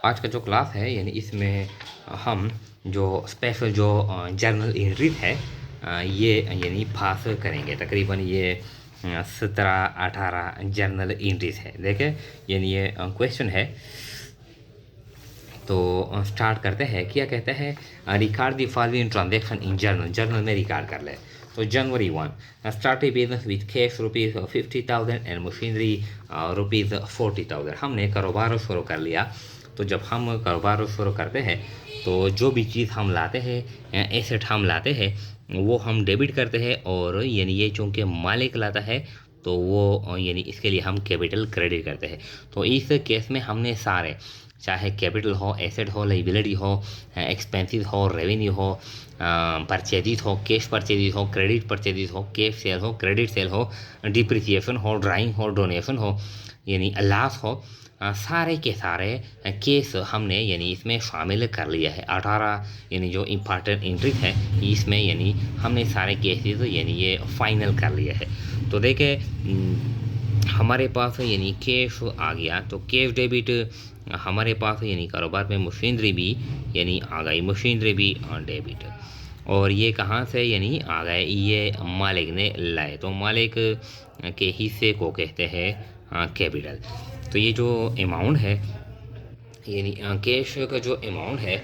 आज का जो क्लास है यानी इसमें हम जो स्पेशल जो जर्नल एंट्रीज है ये यानी पास करेंगे। तकरीबन ये 17-18 जर्नल एंट्रीज है। देखें यानी ये क्वेश्चन है तो स्टार्ट करते हैं। क्या कहते हैं, record the following transaction in journal. Journal में रिकॉर्ड कर ले। तो जनवरी 1 start A business with cash ₹50,000 and machinery ₹40,000। हमने कारोबार शुरू कर लिया। तो जब हम कारोबार शुरू करते हैं तो जो भी चीज़ हम लाते हैं, एसेट हम लाते हैं, वो हम डेबिट करते हैं। और यानी ये चूँकि मालिक लाता है तो वो यानी इसके लिए हम कैपिटल क्रेडिट करते हैं। तो इस केस में हमने सारे, चाहे कैपिटल हो, एसेट हो, लाइबिलिटी हो, एक्सपेंसेस हो, रेवेन्यू हो, परचेजिज हो, कैश परचेजिज हो, क्रेडिट परचेजिज हो, कैश सेल हो, क्रेडिट सेल हो, डिप्रिसिएशन हो, ड्राइंग हो, डोनेशन हो, यानी लॉस हो, सारे के सारे केस हमने यानी इसमें शामिल कर लिया है। 18 यानी जो इम्पॉर्टेंट एंट्रीज है इसमें यानी हमने सारे केसेस यानी ये फाइनल कर लिया है। तो देखें हमारे पास यानी कैश आ गया। तो कैश डेबिट हमारे पास यानी कारोबार में मशीनरी भी यानी आ गई, मशीनरी भी डेबिट। और ये कहाँ से यानी आ गए, ये मालिक ने लाए। तो मालिक के हिस्से को कहते हैं कैपिटल। तो ये जो अमाउंट है यानी कैश का जो अमाउंट है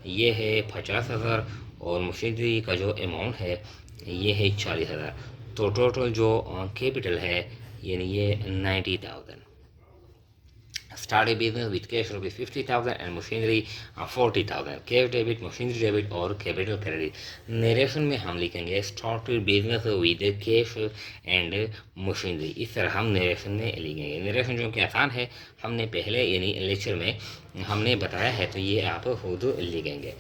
ये है 50,000 और मशीनरी का जो अमाउंट है ये है 40,000। तो टोटल जो कैपिटल है यानी ये 90,000। Start A business with cash ₹50,000 and machinery 40,000। Cash debit, machinery debit और कैपिटल क्रेडिट। नरेशन में हम लिखेंगे start business with cash and machinery. इस तरह हम नरेशन में लिखेंगे। नरेशन जो कि आसान है, हमने पहले यानी लेक्चर में हमने बताया है, तो ये आप खुद लिखेंगे।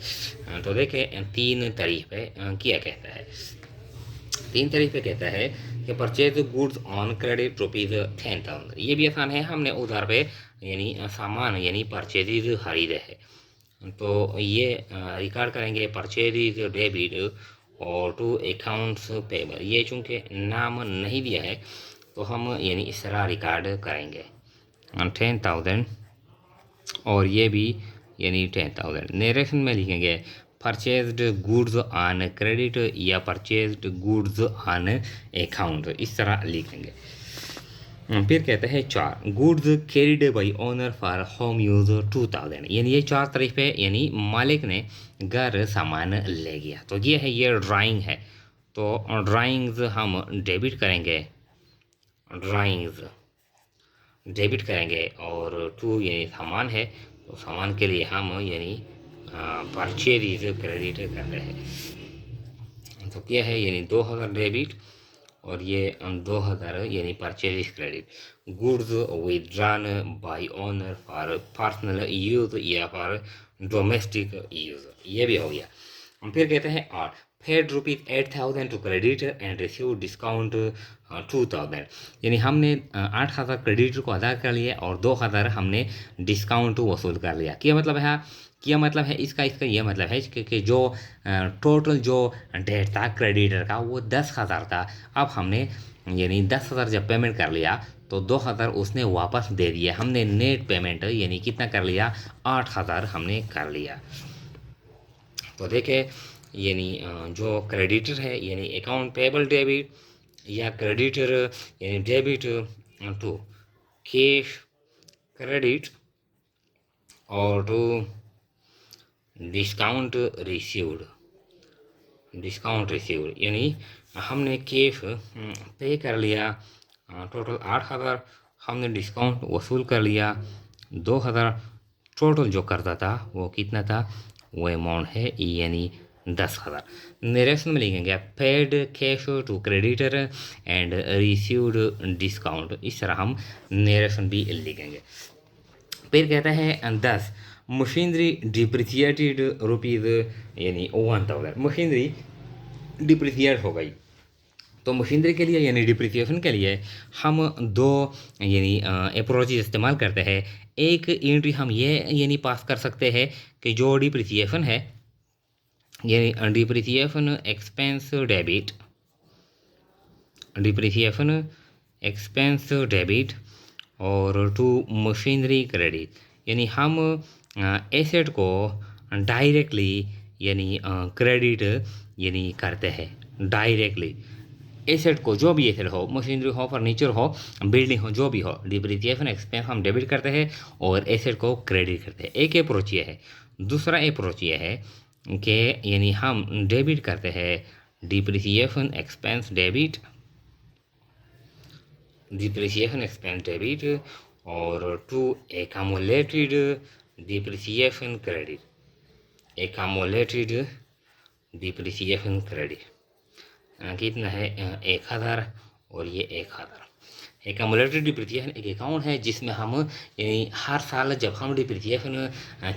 तो देखें 3 तारीख पे क्या कहता है। 3 तारीख पे कहता है कि परचेज गुड्स ऑन क्रेडिट ₹10,000। ये भी आसान है, हमने उधार पे यानी सामान यानी परचेज खरीदे है। तो ये रिकॉर्ड करेंगे परचेज डेबिट और टू अकाउंट्स पेबल। ये चूँकि नाम नहीं दिया है तो हम यानी इस तरह रिकॉर्ड करेंगे 10,000 और ये भी यानी 10,000। नरेशन में लिखेंगे परचेज्ड गुड्स ऑन क्रेडिट या परचेज्ड गुड्स ऑन अकाउंट, इस तरह लिखेंगे। फिर कहते हैं 4 goods carried by owner for home use 2,000। यानी ये 4 तारीख पे यानी मालिक ने घर सामान ले गया। तो ये है, ये ड्राइंग है। तो ड्राइंग्स हम डेबिट करेंगे, ड्राइंग्स डेबिट करेंगे। और 2 यानी सामान है, तो सामान के लिए हम यानी परचेज क्रेडिट कर रहे हैं। तो क्या है यानी 2,000 डेबिट और ये 2,000 यानी purchase credit. Goods withdrawn by owner for personal use या फॉर डोमेस्टिक यूज, ये भी हो गया। फिर कहते हैं 8 paid ₹8,000 to credit and receive discount 2,000। यानी हमने 8,000 क्रेडिट को अदा कर लिया और 2,000 हमने डिस्काउंट वसूल कर लिया। क्या मतलब है, क्या मतलब है इसका ये मतलब है कि जो टोटल जो डेट था क्रेडिटर का वो 10,000 था। अब हमने यानी 10,000 जब पेमेंट कर लिया तो 2,000 उसने वापस दे दिया। हमने नेट पेमेंट यानी कितना कर लिया, 8,000 हमने कर लिया। तो देखें यानी जो क्रेडिटर है यानी अकाउंट पेबल डेबिट या क्रेडिटर यानी डेबिट टू कैश क्रेडिट और to discount received, discount received यानी हमने कैश पे कर लिया टोटल 8,000, हमने डिस्काउंट वसूल कर लिया 2,000। टोटल जो करता था वो कितना था, वो अमाउंट है यानी 10,000। नरेशन में लिखेंगे paid cash to creditor and received discount, इस तरह हम नरेशन भी लिखेंगे। फिर कहता है 10 मशीनरी डिप्रिसिएटेड रुपीज़ यानी 1,000। मशीनरी डिप्रिसिएट हो गई। तो मशीनरी के लिए यानी डिप्रिसिएशन के लिए हम 2 यानी अप्रोच इस्तेमाल करते हैं। एक एंट्री हम ये यानी पास कर सकते हैं कि जो डिप्रिसिएशन है यानी depreciation expense debit, depreciation expense debit और टू मशीनरी क्रेडिट। यानी हम एसेट को डायरेक्टली यानी क्रेडिट यानी करते हैं डायरेक्टली। एसेट को, जो भी एसेट हो, मशीनरी हो, फर्नीचर हो, बिल्डिंग हो, जो भी हो, डिप्रिसिएशन एक्सपेंस हम डेबिट करते हैं और एसेट को क्रेडिट करते हैं। एक अप्रोच ये है। दूसरा अप्रोच ये है कि यानी हम डेबिट करते हैं depreciation expense debit, depreciation expense debit और to accumulated depreciation credit, accumulated depreciation credit कितना है 1000 और ये 1000। एक्यूमुलेटेड डिप्रिसिएशन एक अकाउंट है जिसमें हम यानी हर साल जब हम डिप्रिसिएशन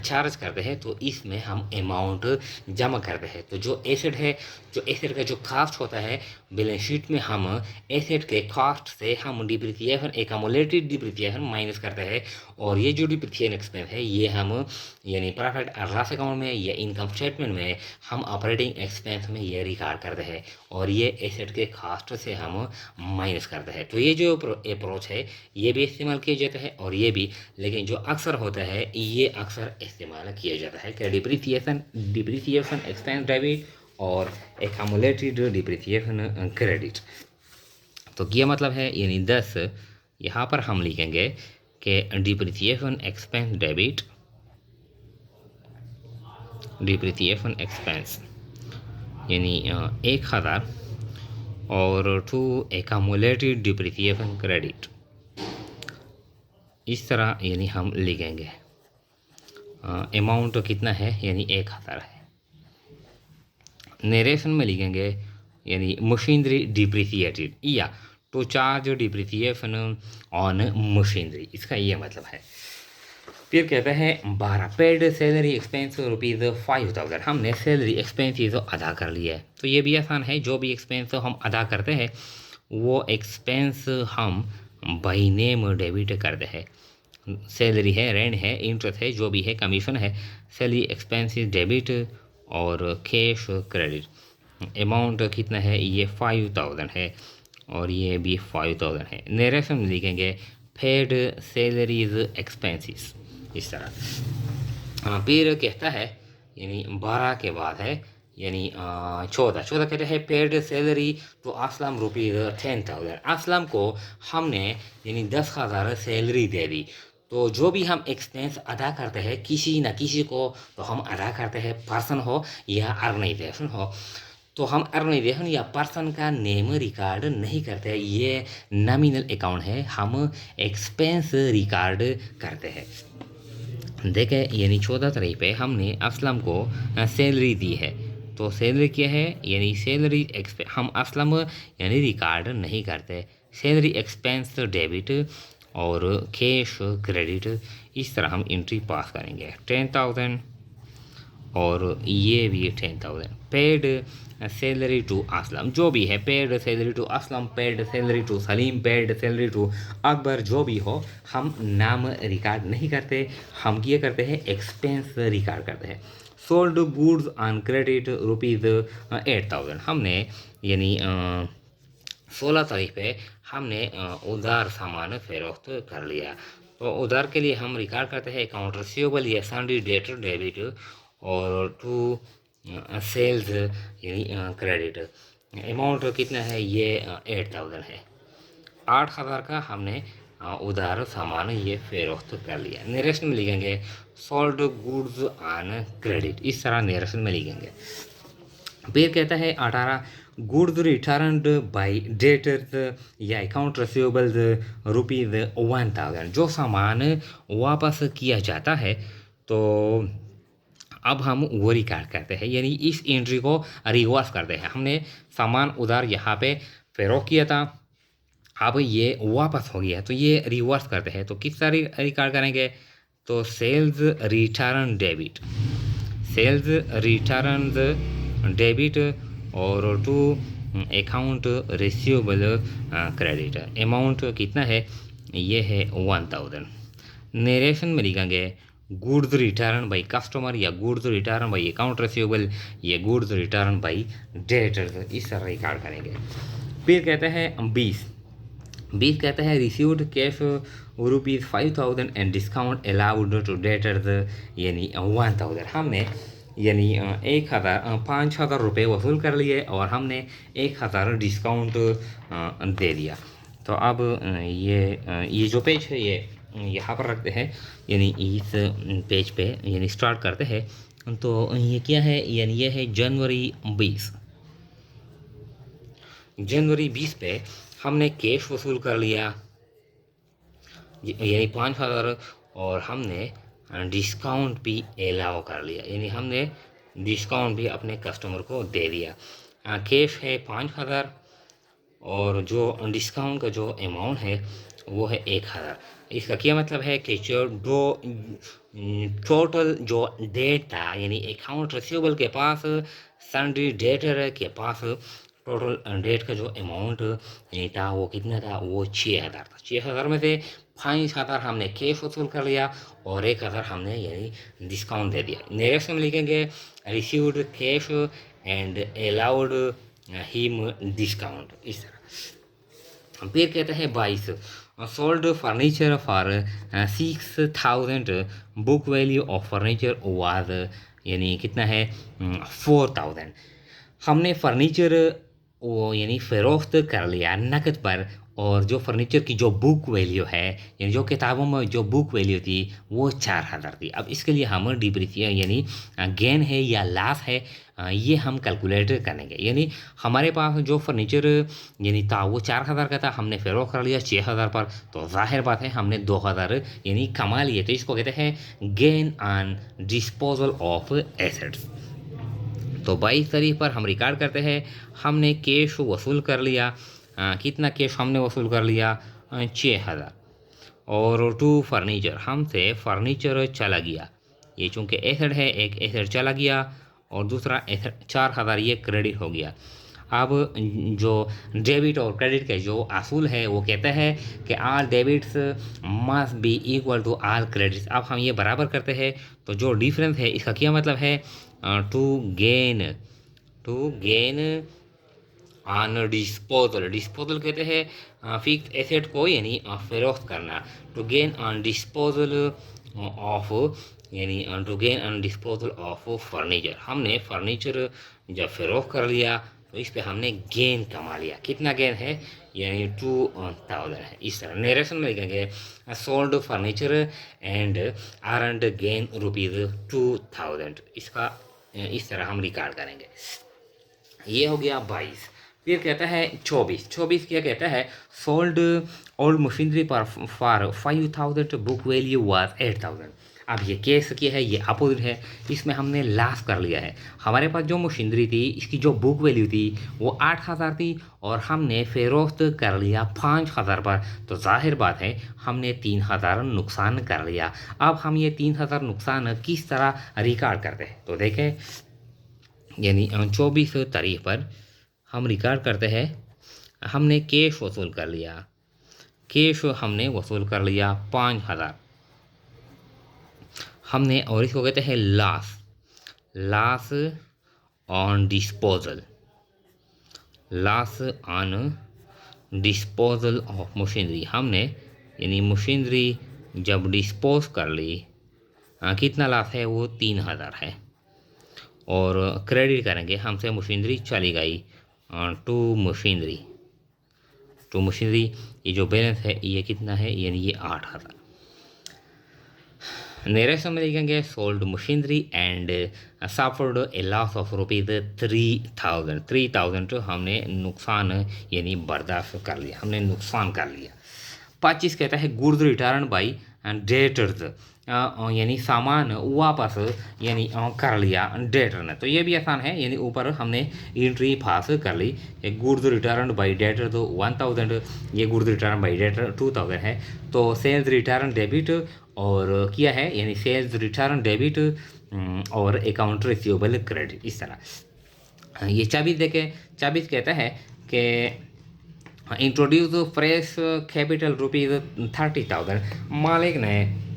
चार्ज करते हैं तो इसमें हम अमाउंट जमा करते हैं। तो जो एसेट है, जो एसेट का जो कास्ट होता है बैलेंस शीट में, हम एसेट के कास्ट से हम डिप्रिसिएशन एक्यूमुलेटेड डिप्रिसिएशन माइनस करते हैं और ये जो डिप्रिसिएशन एक्सपेंस है ये हम यानी प्रॉफिट एंड लॉस अकाउंट में या इनकम स्टेटमेंट में हम ऑपरेटिंग एक्सपेंस में ये रिकॉर्ड करते हैं और ये एसेट के कास्ट से हम माइनस करते हैं। तो ये जो अप्रोच है ये भी इस्तेमाल किया जाता है और ये भी, लेकिन जो अक्सर होता है ये अक्सर इस्तेमाल किया जाता है कि डिप्रिसिएशन एक्सपेंस डेबिट और एक्यूमुलेटेड डिप्रिसिएशन क्रेडिट। तो ये मतलब है यानी 10 यहाँ पर हम लिखेंगे कि depreciation expense debit, depreciation expense यानी 1000 और टू एक्यूमुलेटेड डिप्रिसिएशन क्रेडिट, इस तरह यानी हम लिखेंगे। अमाउंट कितना है यानी 1000 है। नरेशन में लिखेंगे यानी मशीनरी डिप्रिसिएटेड या to charge depreciation on machinery, इसका ये मतलब है। फिर कहते हैं 12 पेड सैलरी एक्सपेंस ₹5000, हमने सैलरी एक्सपेंसेस अदा कर लिया है। तो ये भी आसान है, जो भी एक्सपेंस हम अदा करते हैं वो एक्सपेंस हम बाई नेम डेबिट करते हैं। सैलरी है, रेंट है, इंटरेस्ट है, जो भी है, कमीशन है, सैलरी एक्सपेंसेस डेबिट और कैश क्रेडिट। अमाउंट कितना है ये 5000 है और ये भी 5000 है। नरेशन में लिखेंगे पेड सैलरीज एक्सपेंसेस, इस तरह। फिर कहता है यानी 12 के बाद है यानी 14 कहते हैं पेड सैलरी तो असलम ₹10,000। असलम को हमने यानी 10,000 सैलरी दे दी। तो जो भी हम एक्सपेंस अदा करते हैं किसी न किसी को तो हम अदा करते हैं, पर्सन हो या ऑर्गेनाइजेशन हो। तो हम ऑर्गेनाइजेशन या पर्सन का नेम रिकॉर्ड नहीं करते, ये नॉमिनल अकाउंट है, हम एक्सपेंस रिकॉर्ड करते हैं। देखें यानी 14 तारीख पे हमने असलम को सैलरी दी है। तो सैलरी क्या है यानी सैलरी हम असलम यानी रिकॉर्ड नहीं करते। सैलरी एक्सपेंस डेबिट और कैश क्रेडिट, इस तरह हम एंट्री पास करेंगे। 10,000 और ये भी 10,000। पेड सैलरी टू असलम, जो भी है, paid salary to Aslam, paid salary to Salim, paid salary to Akbar, जो भी हो, हम नाम रिकॉर्ड नहीं करते, हम ये करते हैं एक्सपेंस रिकॉर्ड करते हैं। सोल्ड गुड्स ऑन क्रेडिट ₹8,000, हमने यानी 16 तारीख पे हमने उधार सामान फरोख्त कर लिया। तो उधार के लिए हम रिकॉर्ड करते हैं अकाउंट रिसीवेबल या सन्डी डेटर डेबिट और टू सेल्स यानी क्रेडिट। अमाउंट कितना है ये 8,000 है। 8,000 का हमने उधार सामान ये फरोख्त कर लिया। नरेशन में लिखेंगे सोल्ड गुड्स ऑन क्रेडिट, इस तरह नरेशन में लिखेंगे। फिर कहता है 18 गुड्स रिटर्न्ड बाय डेटर्स या अकाउंट रिसीवेबल्स ₹1,000, जो सामान वापस किया जाता है तो अब हम वो रिकॉर्ड करते हैं यानी इस एंट्री को रिवर्स करते हैं। हमने सामान उधार यहाँ पे फरोख्त किया था, अब ये वापस हो गया तो ये रिवर्स करते हैं। तो किस तरह रिकॉर्ड करेंगे तो sales return debit, sales return debit और to account receivable credit. Amount कितना है ये है 1,000। नरेशन में लिखेंगे गुड्स रिटर्न बाई कस्टमर या goods return by account receivable या गुड्स रिटर्न बाई डेटर्स, इस तरह रिकॉर्ड करेंगे। फिर कहते हैं 20 कहते हैं received cash ₹5,000 and discount allowed to debtors यानी 1,000। हमने यानी 5,000 रुपये वसूल कर लिए और हमने 1,000 डिस्काउंट दे दिया। तो अब ये जो पेज है ये यहाँ पर रखते हैं, यानी इस पेज पे यानी स्टार्ट करते हैं। तो ये क्या है, यानी ये है जनवरी 20 पे हमने कैश वसूल कर लिया यानी 5,000 और हमने डिस्काउंट भी अलाउ कर लिया, यानी हमने डिस्काउंट भी अपने कस्टमर को दे दिया। कैश है 5,000 और जो डिस्काउंट का जो अमाउंट है वो है 1,000। इसका क्या मतलब है कि जो टोटल जो डेट था यानी अकाउंट रिसीवेबल के पास सन्ड्री डेटर के पास टोटल डेट का जो अमाउंट था वो कितना था, वो 6,000 था। 6,000 में से 5,000 हमने कैश वसूल कर लिया और 1,000 हमने यानी डिस्काउंट दे दिया। नेक्स्ट में लिखेंगे received cash and allowed him discount, इस तरह। फिर कहते हैं 22 sold furniture for 6,000 book value of furniture was यानी कितना है 4,000। हमने फर्नीचर वो यानी फ़रोख्त कर लिया नकद पर, और जो फर्नीचर की जो बुक वैल्यू है यानी जो किताबों में जो बुक वैल्यू थी वो 4,000 थी। अब इसके लिए हम डिप्रिसिएशन यानी गेन है या लॉस है ये हम कैलकुलेट करेंगे। यानी हमारे पास जो फर्नीचर यानी था वो 4,000 का था, हमने फ़रोख्त कर लिया 6,000 पर, तो जाहिर बात है हमने 2,000 यानी कमा लिए। तो इसको कहते हैं gain on disposal of assets. तो 22 तारीख पर हम रिकॉर्ड करते हैं हमने कैश वसूल कर लिया। कितना कैश हमने वसूल कर लिया 6,000। और टू फर्नीचर हमसे फर्नीचर चला गया, ये चूँकि एसेट है एक एसेट चला गया और दूसरा एसेट 4,000 ये क्रेडिट हो गया। अब जो डेबिट और क्रेडिट के जो असूल है वो कहता है कि all debits must be equal to all credits. अब हम ये बराबर करते हैं, तो जो डिफरेंस है इसका क्या मतलब है टू गेन ऑन डिस्पोजल कहते हैं फिक्स एसेट को यानी फ़रोख्त करना। To gain on disposal of यानी to gain on disposal of furniture, हमने फर्नीचर जब फ़रोख्त कर लिया तो इस पे हमने गेन कमा लिया। कितना गेन है यानी 2,000 है। इस तरह नरेशन में लिखेंगे sold furniture and earned gain ₹2,000। इसका इस तरह हम रिकॉर्ड करेंगे। ये हो गया 22। फिर कहता है 24 क्या कहता है सोल्ड ओल्ड मशीनरी पर फॉर 5,000 बुक वैल्यू वाज 8,000। अब ये केस क्या है, ये अपोजिट है, इसमें हमने लॉस कर लिया है। हमारे पास जो मशीनरी थी इसकी जो बुक वैल्यू थी वो 8,000 थी और हमने फ़रोख्त कर लिया 5,000 पर, तो जाहिर बात है हमने 3,000 नुकसान कर लिया। अब हम ये 3,000 नुकसान किस तरह रिकॉर्ड करते हैं, तो देखें यानी 24 तारीख पर हम रिकॉर्ड करते हैं हमने कैश वसूल कर लिया, कैश हमने वसूल कर लिया 5,000 हमने, और इसको कहते हैं loss on disposal of machinery. हमने यानी मशीनरी जब डिस्पोज कर ली कितना लॉस है वो 3,000 है। और क्रेडिट करेंगे हमसे मशीनरी चली गई टू मशीनरी ये जो बैलेंस है ये कितना है यानी ये 8,000। नेक्स्ट में लिखेंगे sold machinery and suffered A loss of ₹3,000 हमने नुकसान यानी बर्दाश्त कर लिया, हमने नुकसान कर लिया। 25 कहता है गुड्स रिटर्न बाई डेटर्स यानी सामान वापस यानी कर लिया डेटर ने, तो ये भी आसान है। यानी ऊपर हमने एंट्री पास कर ली, गुड्स रिटर्न बाई डेटर तो 1,000, ये गुड्स रिटर्न बाई डेटर 2,000 है। तो सेल्स रिटर्न डेबिट और किया है यानी सेल्स रिटर्न डेबिट और अकाउंट रिसीवेबल क्रेडिट, इस तरह। ये 24 देखें, 24 कहता है कि इंट्रोड्यूस फ्रेश कैपिटल ₹30,000। मालिक ने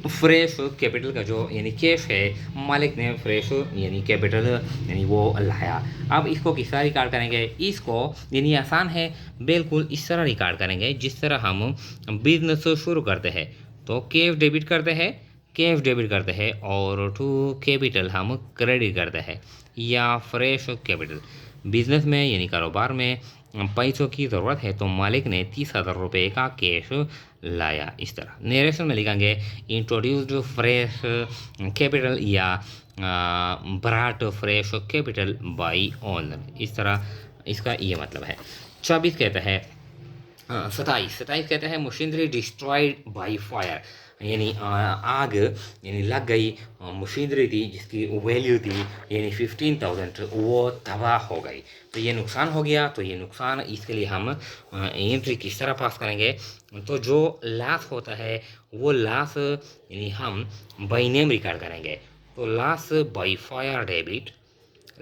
फ्रेश कैपिटल का जो यानी कैश है, मालिक ने फ्रेश यानी कैपिटल यानी वो लाया। अब इसको किस तरह रिकॉर्ड करेंगे, इसको यानी आसान है, बिल्कुल इस तरह रिकॉर्ड करेंगे जिस तरह हम बिजनेस शुरू करते हैं। तो कैश डेबिट करते हैं, कैश डेबिट करते हैं और टू कैपिटल हम क्रेडिट करते हैं या फ्रेश कैपिटल। बिजनेस में यानी कारोबार में पैसों की ज़रूरत है तो मालिक ने 30,000 रुपये का कैश लाया। इस तरह नरेशन में लिखेंगे इंट्रोड्यूस्ड फ्रेश कैपिटल या ब्राट फ्रेश कैपिटल बाई ओनर। इस तरह इसका ये मतलब है। 24 कहता है 27 कहता है मशीनरी डिस्ट्रॉयड बाई फायर, यानी आग यानी लग गई मशीनरी थी जिसकी वैल्यू थी यानी 15,000, वो तबाह हो गई। तो ये नुकसान हो गया। तो ये नुकसान इसके लिए हम एंट्री किस तरह पास करेंगे, तो जो लॉस होता है वो लॉस यानी हम बाई नेम रिकॉर्ड करेंगे। तो loss by fire debit,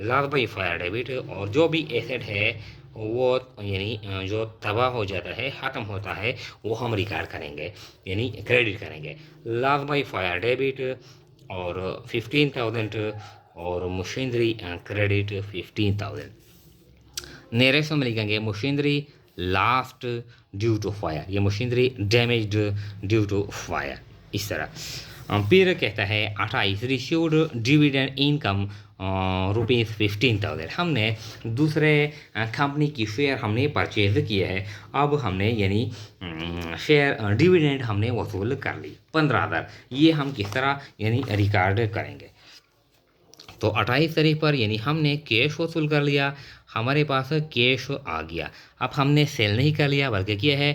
loss by fire debit, और जो भी एसेट है वो यानी जो तबाह हो जाता है, ख़त्म होता है, वो हम रिकॉर्ड करेंगे यानी क्रेडिट करेंगे। लॉस बाई फायर डेबिट और 15,000 और मशीनरी क्रेडिट 15,000। नरेशन में लिखेंगे machinery lost due to fire, ये machinery damaged due to fire. इस तरह फिर कहता है 28 रिसीव्ड डिविडेंड इनकम रुपीज़ 15,000, हमने दूसरे कंपनी की शेयर हमने परचेज किए है। अब हमने यानी शेयर डिविडेंड हमने वसूल कर ली 15,000। ये हम किस तरह यानी रिकॉर्ड करेंगे, तो 28 तारीख पर यानी हमने कैश वसूल कर लिया, हमारे पास कैश आ गया। अब हमने सेल नहीं कर लिया बल्कि किया है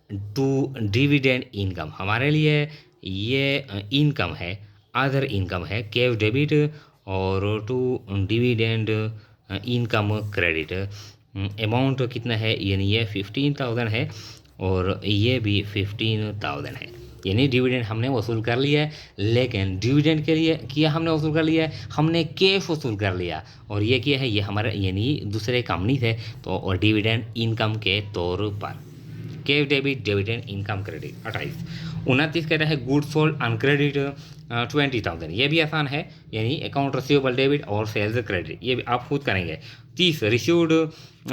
टू डिविडेंड इनकम, हमारे लिए ये इनकम है, अदर इनकम है, कैश डेबिट और to dividend income credit. Amount कितना है, यानी ये 15,000 है और ये भी 15,000 है, यानी डिविडेंड हमने वसूल कर लिया है। लेकिन डिविडेंड के लिए किया हमने वसूल कर लिया है, हमने कैश वसूल कर लिया और ये किया है ये हमारे यानी दूसरे कंपनी थे, तो और डिविडेंड इनकम के तौर पर cash debit dividend income credit. 28 29 कहता है गुड सोल्ड अनक्रेडिट 20,000, ये भी आसान है, यानी अकाउंट रिसीवेबल डेबिट और सेल्स क्रेडिट, ये भी आप खुद करेंगे। 30 received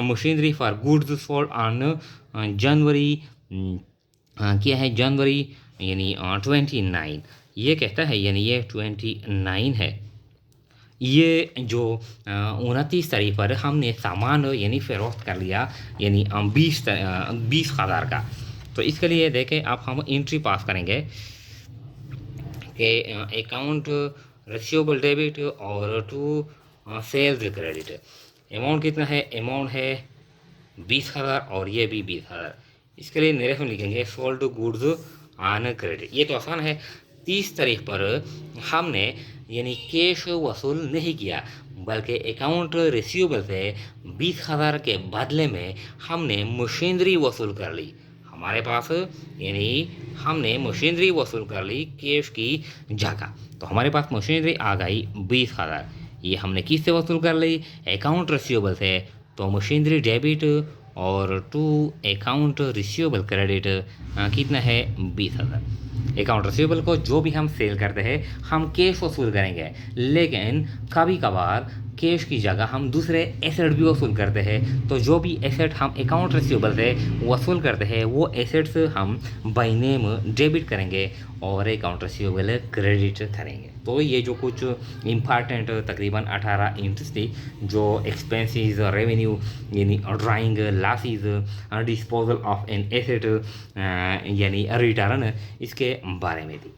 machinery for goods sold on January, क्या है जनवरी यानी 29, ये कहता है यानी ये 29 है। ये जो 29 तारीख पर हमने सामान यानी फरोख्त कर लिया यानी 20,000 का। तो इसके लिए देखें आप हम एंट्री पास करेंगे कि अकाउंट रिसीवेबल डेबिट और टू सेल्स क्रेडिट। अमाउंट कितना है, अमाउंट है 20,000 और ये भी 20,000। इसके लिए नरेशन लिखेंगे सोल्ड गुड्स ऑन क्रेडिट। ये तो आसान है। 30 तारीख पर हमने यानी कैश वसूल नहीं किया बल्कि अकाउंट रिसीवेबल से 20,000 के बदले में हमने मशीनरी वसूल कर ली हमारे पास, यानी हमने मशीनरी वसूल कर ली कैश की जगह। तो हमारे पास मशीनरी आ गई 20,000, ये हमने किससे वसूल कर ली, अकाउंट रिसीवेबल से। तो मशीनरी डेबिट और टू अकाउंट रिसीवेबल क्रेडिट कितना है 20,000। अकाउंट रिसीवेबल को जो भी हम सेल करते हैं हम कैश वसूल करेंगे, लेकिन कभी कभार कैश की जगह हम दूसरे एसेट भी वसूल करते हैं। तो जो भी एसेट हम अकाउंट रिसीवेबल से वसूल करते हैं वो एसेट्स हम बाय नेम डेबिट करेंगे और अकाउंट रिसीवेबल क्रेडिट करेंगे। तो ये जो कुछ इम्पॉर्टेंट तकरीबन 18 एंट्रीज थी जो एक्सपेंसेस, रेवेन्यू यानी drawing, losses, disposal of an asset यानी रिटर्न, इसके बारे में थी।